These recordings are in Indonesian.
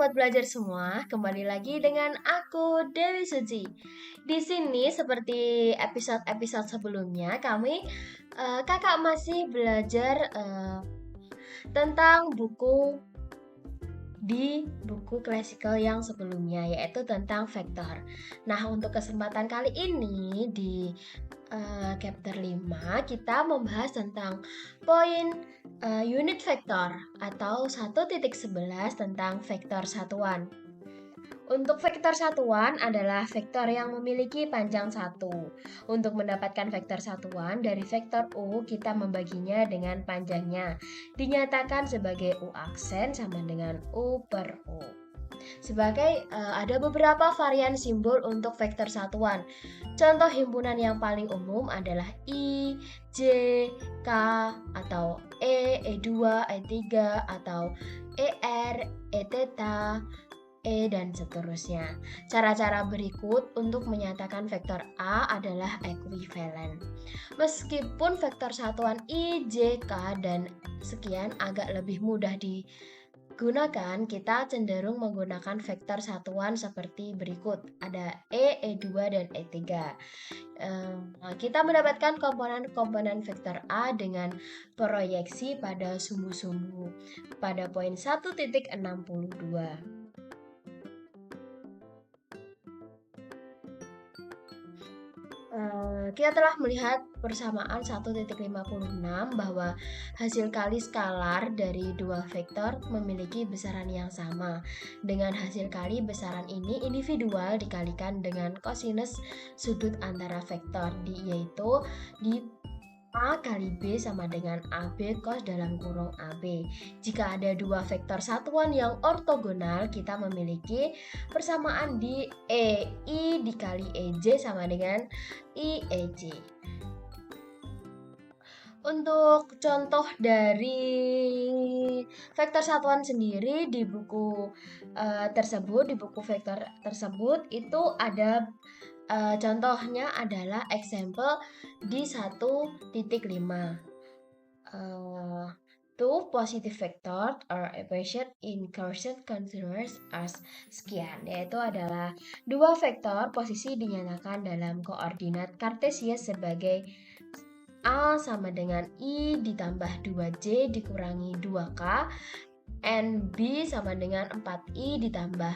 sobat belajar semua, kembali lagi dengan aku Dewi Suci. Di sini seperti episode-episode sebelumnya, kakak masih belajar tentang buku klasikal yang sebelumnya, yaitu tentang vektor. Nah, untuk kesempatan kali ini di chapter 5 kita membahas tentang poin unit vektor atau 1.11 tentang vektor satuan. Untuk vektor satuan adalah vektor yang memiliki panjang 1. Untuk mendapatkan vektor satuan dari vektor U, kita membaginya dengan panjangnya. Dinyatakan sebagai U aksen sama dengan U per U. Ada beberapa varian simbol untuk vektor satuan. Contoh himpunan yang paling umum adalah I, J, K, atau E, E2, E3, atau ER, E theta, E, dan seterusnya. Cara-cara berikut untuk menyatakan vektor A adalah ekuivalen. Meskipun vektor satuan I, J, K, dan sekian agak lebih mudah digunakan, kita cenderung menggunakan vektor satuan seperti berikut. Ada E, E2, dan E3. Kita mendapatkan komponen-komponen vektor A dengan proyeksi pada sumbu-sumbu pada poin 1.62. Kita telah melihat persamaan 1.56 bahwa hasil kali skalar dari dua vektor memiliki besaran yang sama. Dengan hasil kali besaran ini individual dikalikan dengan kosinus sudut antara vektor, yaitu di A kali B sama dengan AB cos dalam kurung AB. Jika ada dua vektor satuan yang ortogonal, kita memiliki persamaan di EI dikali EJ sama dengan IEJ. Untuk contoh dari vektor satuan sendiri di buku vektor tersebut itu ada contohnya adalah example di 1.5. Two positive vector or equation in Cartesian continuous as sekian, yaitu adalah dua vektor posisi dinyatakan dalam koordinat Kartesia sebagai A sama dengan I ditambah 2J dikurangi 2K and B sama dengan 4I ditambah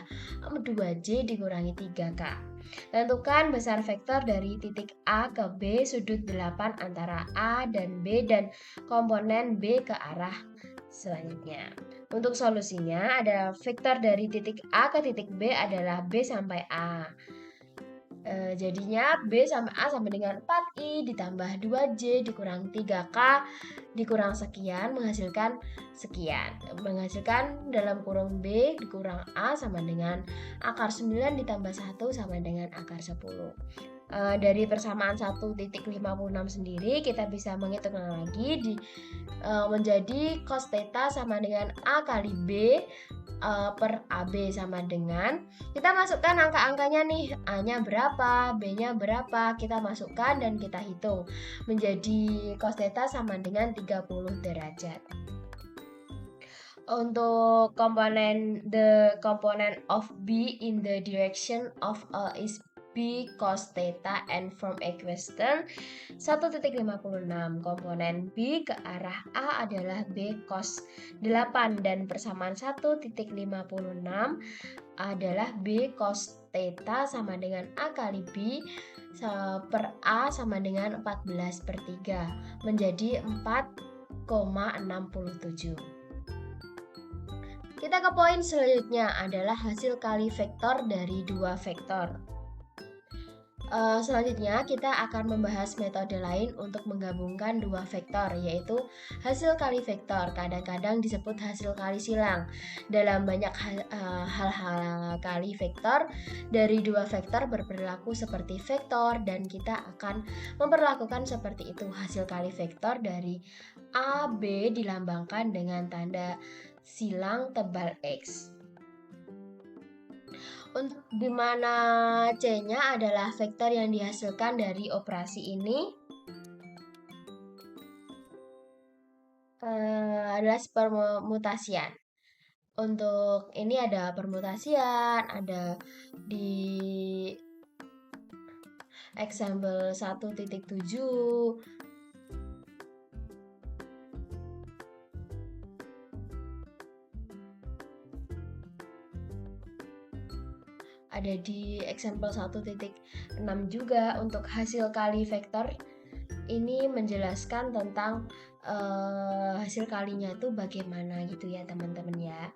2J dikurangi 3K. Tentukan besar vektor dari titik A ke B sudut 8 antara A dan B dan komponen B ke arah selanjutnya. Untuk solusinya ada vektor dari titik A ke titik B adalah B sampai A. Jadinya B sama A sama dengan 4I ditambah 2J dikurang 3K dikurang sekian menghasilkan sekian. Menghasilkan dalam kurung B dikurang A sama dengan akar 9 ditambah 1 sama dengan akar 10. Dari persamaan 1.56 sendiri kita bisa menghitung lagi menjadi cos theta sama dengan A kali B per AB sama dengan, kita masukkan angka-angkanya nih, A-nya berapa, B-nya berapa, kita masukkan dan kita hitung menjadi cos theta sama dengan 30 derajat. Untuk the component of B in the direction of A is B cos theta and from equation 1.56. Komponen B ke arah A adalah B cos 8 dan persamaan 1.56 adalah B cos theta sama dengan A kali B per A sama dengan 14 per 3 menjadi 4,67. Kita ke poin selanjutnya adalah hasil kali vektor dari dua vektor. Selanjutnya kita akan membahas metode lain untuk menggabungkan dua vektor, yaitu hasil kali vektor, kadang-kadang disebut hasil kali silang. Dalam banyak hal-hal kali vektor dari dua vektor berperilaku seperti vektor dan kita akan memperlakukan seperti itu. Hasil kali vektor dari A, B dilambangkan dengan tanda silang tebal X. Untuk dimana C-nya adalah vektor yang dihasilkan dari operasi ini adalah permutasian. Untuk ini ada permutasian, ada di example 1.7, ada di example 1.6 juga. Untuk hasil kali vektor ini menjelaskan tentang hasil kalinya itu bagaimana gitu ya teman-teman ya.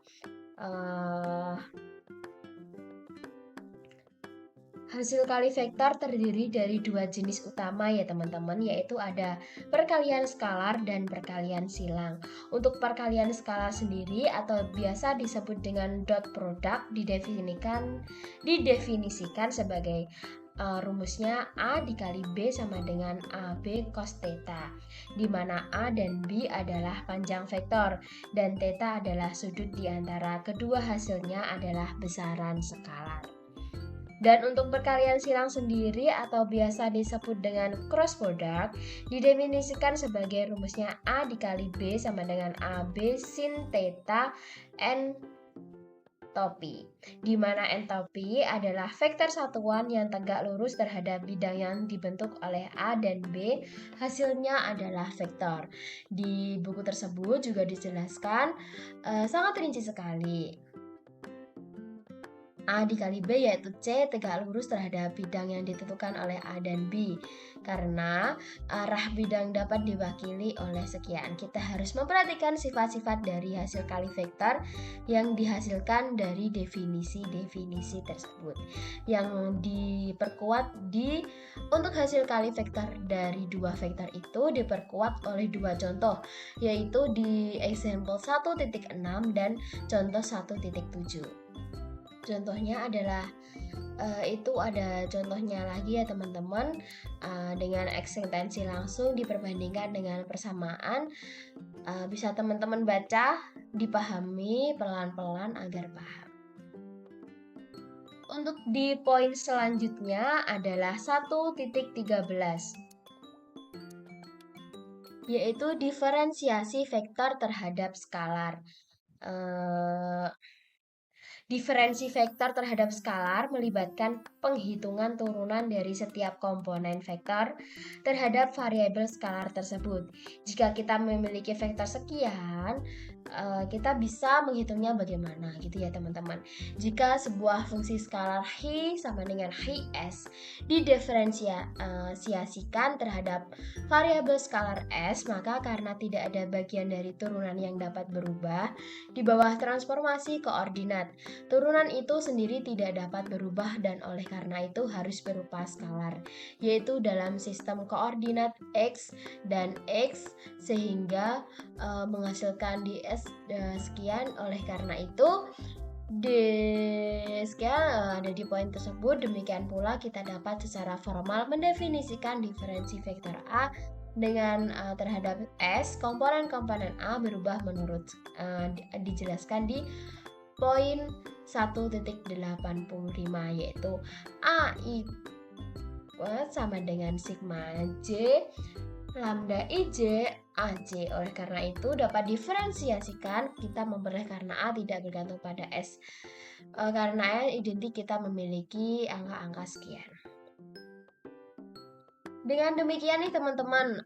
Hasil kali vektor terdiri dari dua jenis utama ya teman-teman, yaitu ada perkalian skalar dan perkalian silang. Untuk perkalian skalar sendiri atau biasa disebut dengan dot product didefinisikan sebagai rumusnya A dikali B sama dengan AB cos theta, di mana A dan B adalah panjang vektor dan theta adalah sudut di antara kedua hasilnya adalah besaran skalar. Dan untuk perkalian silang sendiri atau biasa disebut dengan cross product didefinisikan sebagai rumusnya A dikali B sama dengan AB sin theta entopi, di mana entopi adalah vektor satuan yang tegak lurus terhadap bidang yang dibentuk oleh A dan B, hasilnya adalah vektor. Di buku tersebut juga dijelaskan sangat rinci sekali. A dikali B yaitu C tegak lurus terhadap bidang yang ditentukan oleh A dan B. Karena arah bidang dapat diwakili oleh sekian. Kita harus memperhatikan sifat-sifat dari hasil kali vektor yang dihasilkan dari definisi-definisi tersebut. Yang diperkuat untuk hasil kali vektor dari dua vektor itu diperkuat oleh dua contoh, yaitu di example 1.6 dan contoh 1.7. Contohnya adalah itu ada contohnya lagi ya teman-teman, dengan ekstensi langsung diperbandingkan dengan persamaan. Bisa teman-teman baca, dipahami pelan-pelan agar paham. Untuk di poin selanjutnya adalah 1.13, yaitu diferensiasi vektor terhadap skalar. Diferensi vektor terhadap skalar melibatkan penghitungan turunan dari setiap komponen vektor terhadap variabel skalar tersebut. Jika kita memiliki vektor sekian, kita bisa menghitungnya bagaimana gitu ya teman-teman. Jika sebuah fungsi skalar hi sama dengan hi s didiferensiasikan terhadap variabel skalar s, maka karena tidak ada bagian dari turunan yang dapat berubah di bawah transformasi koordinat, turunan itu sendiri tidak dapat berubah dan oleh karena itu harus berupa skalar, yaitu dalam sistem koordinat x dan x, sehingga menghasilkan ds sekian. Oleh karena itu sekian ada di poin tersebut. Demikian pula kita dapat secara formal mendefinisikan diferensi vektor A dengan terhadap S. Komponen-komponen A berubah menurut dijelaskan di poin 1.85, yaitu A itu sama dengan sigma J lambda IJ AC. Oleh karena itu dapat diferensiasikan kita memperoleh karena A tidak bergantung pada S. Karena identik kita memiliki angka-angka sekian. Dengan demikian nih teman-teman,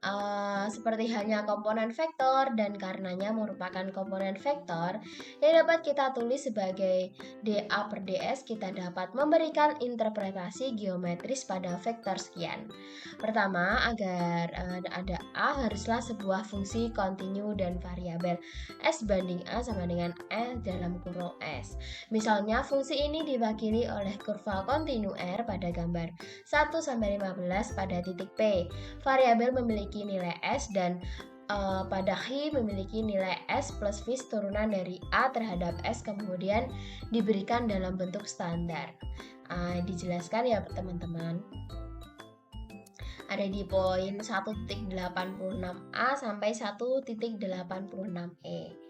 seperti halnya komponen vektor dan karenanya merupakan komponen vektor yang dapat kita tulis sebagai dA per ds, kita dapat memberikan interpretasi geometris pada vektor sekian. Pertama, agar ada A haruslah sebuah fungsi kontinu dan variabel S banding A sama dengan S dalam kurung S. Misalnya fungsi ini diwakili oleh kurva kontinu R pada gambar 1-15 pada titik P. Variabel memiliki nilai S dan pada Hi memiliki nilai S plus vis turunan dari A terhadap S kemudian diberikan dalam bentuk standar. Dijelaskan ya teman-teman. Ada di poin 1.86a sampai 1.86e.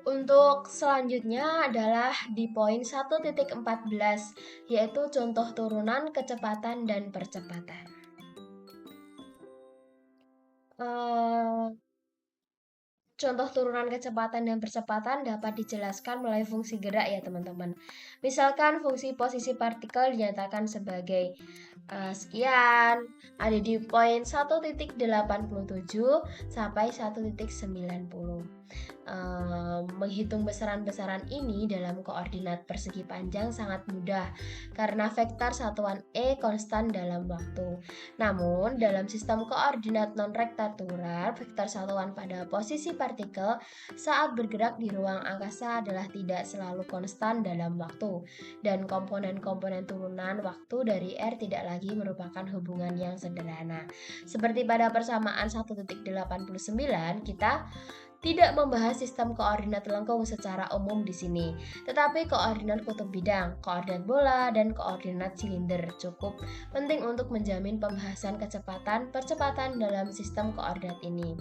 Untuk selanjutnya adalah di poin 1.14, yaitu contoh turunan kecepatan dan percepatan. Contoh turunan kecepatan dan percepatan dapat dijelaskan melalui fungsi gerak ya teman-teman. Misalkan fungsi posisi partikel dinyatakan sebagai sekian, ada di poin 1.87 sampai 1.90. Menghitung besaran-besaran ini dalam koordinat persegi panjang sangat mudah karena vektor satuan E konstan dalam waktu. Namun, dalam sistem koordinat non-rektanggular, vektor satuan pada posisi partikel saat bergerak di ruang angkasa adalah tidak selalu konstan dalam waktu, dan komponen-komponen turunan waktu dari R tidak lagi merupakan hubungan yang sederhana. Seperti pada persamaan 1.89, kita tidak membahas sistem koordinat lengkung secara umum di sini, tetapi koordinat kutub bidang, koordinat bola, dan koordinat silinder cukup penting untuk menjamin pembahasan kecepatan percepatan dalam sistem koordinat ini.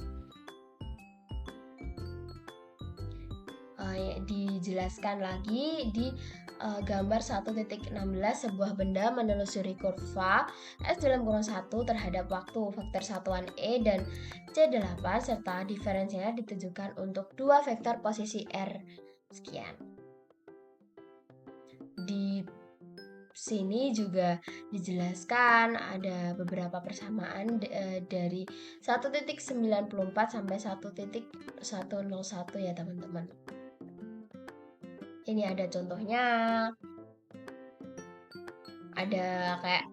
Dijelaskan lagi di gambar 1.16, sebuah benda menelusuri kurva S dalam kurung 1 terhadap waktu. Vektor satuan E dan C8 serta diferensialnya ditujukan untuk dua vektor posisi R sekian. Di sini juga dijelaskan ada beberapa persamaan dari 1.94 sampai 1.101 ya teman-teman. Ini ada contohnya, ada kayak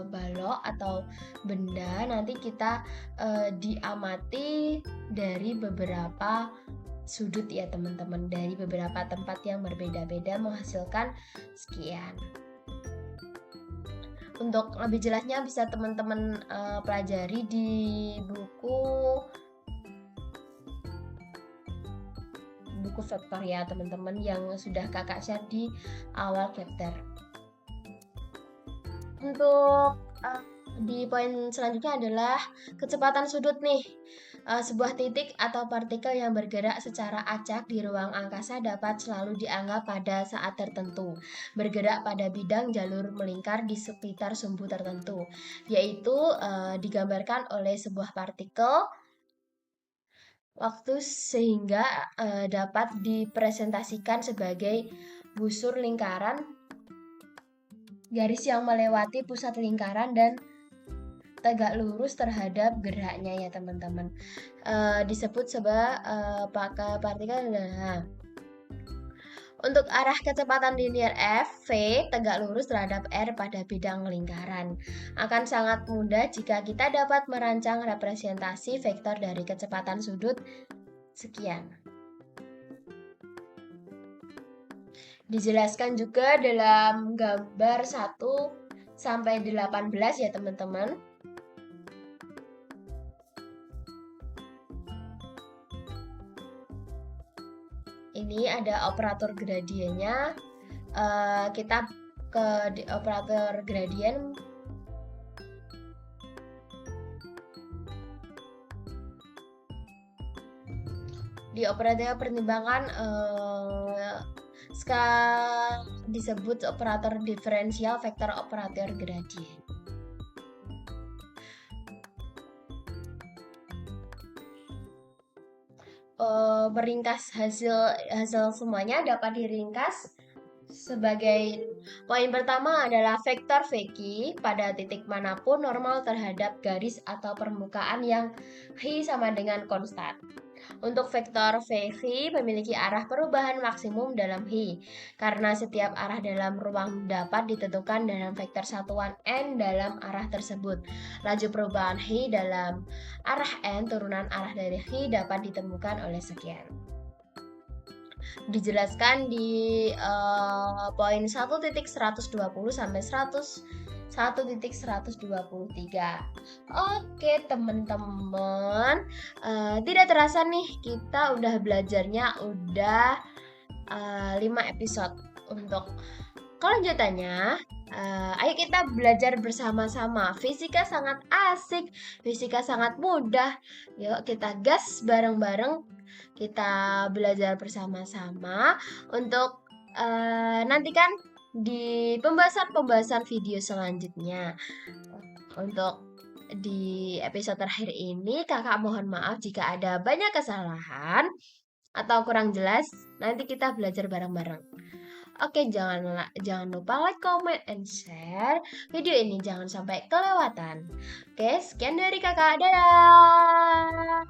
balok atau benda, nanti kita diamati dari beberapa sudut ya teman-teman, dari beberapa tempat yang berbeda-beda menghasilkan sekian. Untuk lebih jelasnya bisa teman-teman pelajari di buku vektor ya teman-teman yang sudah kakak share di awal chapter. Untuk di poin selanjutnya adalah kecepatan sudut nih. Sebuah titik atau partikel yang bergerak secara acak di ruang angkasa dapat selalu dianggap pada saat tertentu bergerak pada bidang jalur melingkar di sekitar sumbu tertentu, yaitu digambarkan oleh sebuah partikel waktu sehingga dapat dipresentasikan sebagai busur lingkaran, garis yang melewati pusat lingkaran dan tegak lurus terhadap geraknya ya teman-teman. Disebut sebagai partikel. Untuk arah kecepatan linear F, V tegak lurus terhadap R pada bidang lingkaran. Akan sangat mudah jika kita dapat merancang representasi vektor dari kecepatan sudut sekian. Dijelaskan juga dalam gambar 1 sampai 18 ya teman-teman. Ini ada operator gradiennya. Kita ke operator gradien. Di operator pertimbangan disebut operator diferensial vektor operator gradien. Meringkas hasil semuanya dapat diringkas sebagai poin pertama adalah vektor VQ pada titik manapun normal terhadap garis atau permukaan yang Hi sama dengan konstan. Untuk vektor VV memiliki arah perubahan maksimum dalam Hi, karena setiap arah dalam ruang dapat ditentukan dalam vektor satuan N dalam arah tersebut. Laju perubahan Hi dalam arah N, turunan arah dari Hi dapat ditemukan oleh sekian. Dijelaskan di poin 1.120 sampai 1.123. Oke teman-teman, tidak terasa nih kita udah belajarnya udah 5 episode. Untuk kelanjutannya, ayo kita belajar bersama-sama. Fisika sangat asik, fisika sangat mudah. Yuk kita gas bareng-bareng, kita belajar bersama-sama. Untuk nantikan di pembahasan video selanjutnya. Untuk di episode terakhir ini. Kakak mohon maaf jika ada banyak kesalahan atau kurang jelas. Nanti kita belajar bareng-bareng. Oke, jangan lupa like, comment, and share video ini. Jangan sampai kelewatan. Oke, sekian dari kakak. Dadah!